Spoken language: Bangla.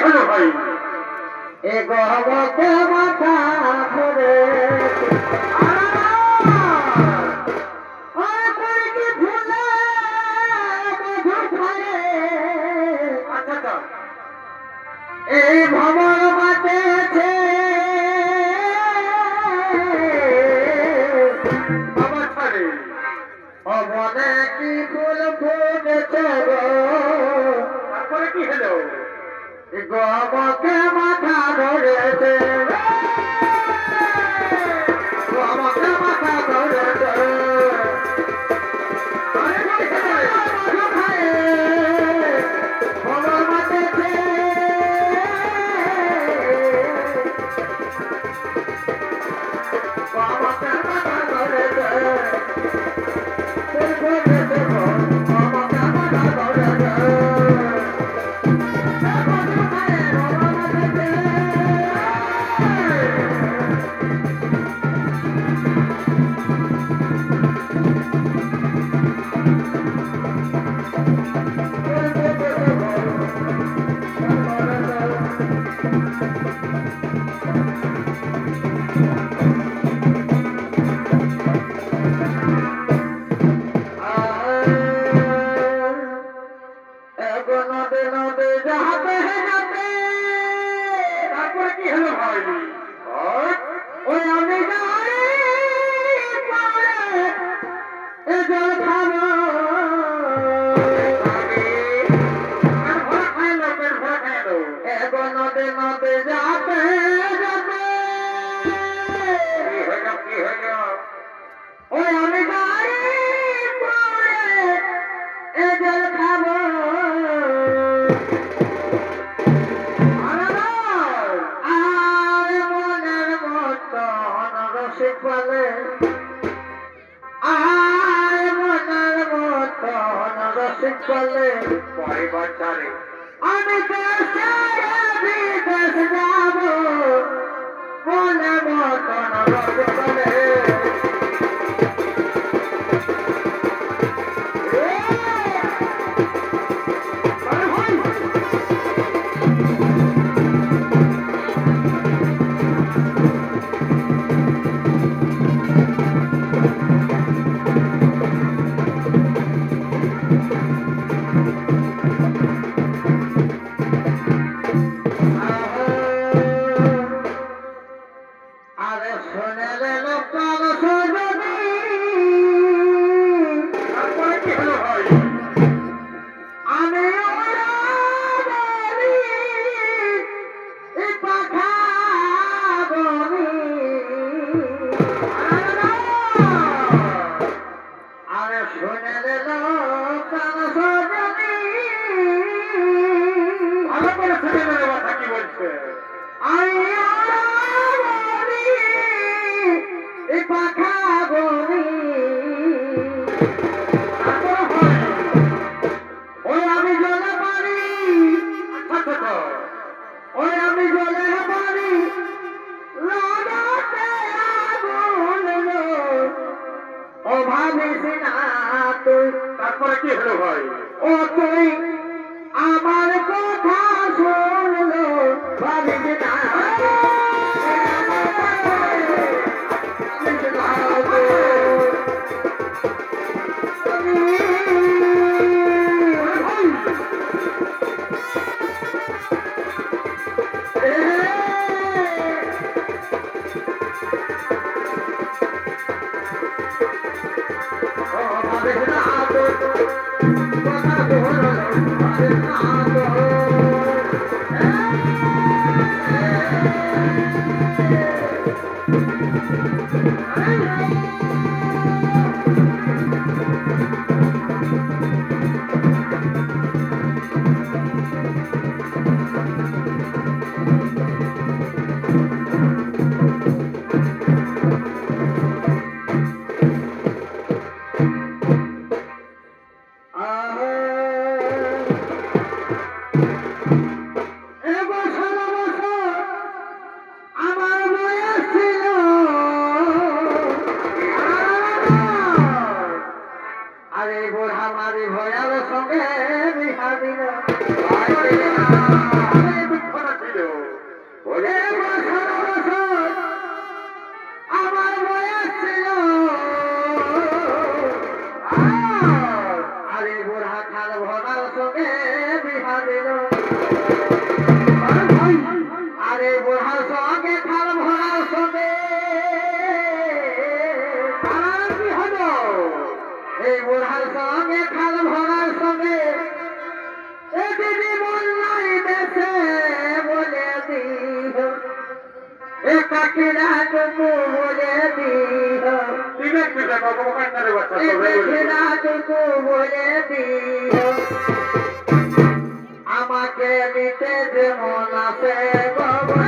হলো ভাই? এ গহবতে মাথা ধরে এই ভবন মাতেছে বাবা ছাড়ে ভবনে কি ফুল ফুটেছে গো তারপরে কি হলো? গহবতে মাথা ধরেছে গহবতে মাথা ধরেছে ভবন মাতেছে গহবতে মাথা ধরেছে ফুল ফুটেছে গো গহবতে মাথা ধরেছে নদে নদে যাবে যাবে তারপরে কি হলো ভাই? ওই আমি যাই পারে এ জল খাবো পেট ভরা খাইলো, পেট ভরা খাইলো। এগো নদে নদে যাবে যাবে কি হইল, কি হইল? ওই আমি যাই পারে এ জল খাবো আর মনের মতন রসিক বলে আর মনের মতন রসিক বলে পরে বাচ্চারে আমি দেশে বিদেশ যাব মনের মতন রসিক বলে আরে শোনেলে লোকাল সজনী তারপরে কি হলো ভাই? আমি ওরা বলি এই পাখা বলি আরে শোনেলে লোকাল সজনী ভালো করে শুনে নেবে কথা কি বলছে। আমি ওরা বলি এই পাখা বলি তারপরে ভাই ওই আমি জলে পারি আচ্ছা তো ওই আমি জলে পারি লাগাতে আগুন গো। ও ভাবিস না তুই তারপরে কি হলো ভাই? ও তুই আমার কথা শুনলো ভাবিস না ভাবিস না গো। সঙ্গে বিহারি ভরার সঙ্গে খাল ভরার সঙ্গে এ দিদি বললাই দেশে বলে দিও এ কাকিরা টুকু বলে দিও বিবেক বিবেক অপমান করে বাচ্চা এ সবাই বলে কাকিরা টুকু বলে দিও আমাকে নিতে যেমন আছে বাবা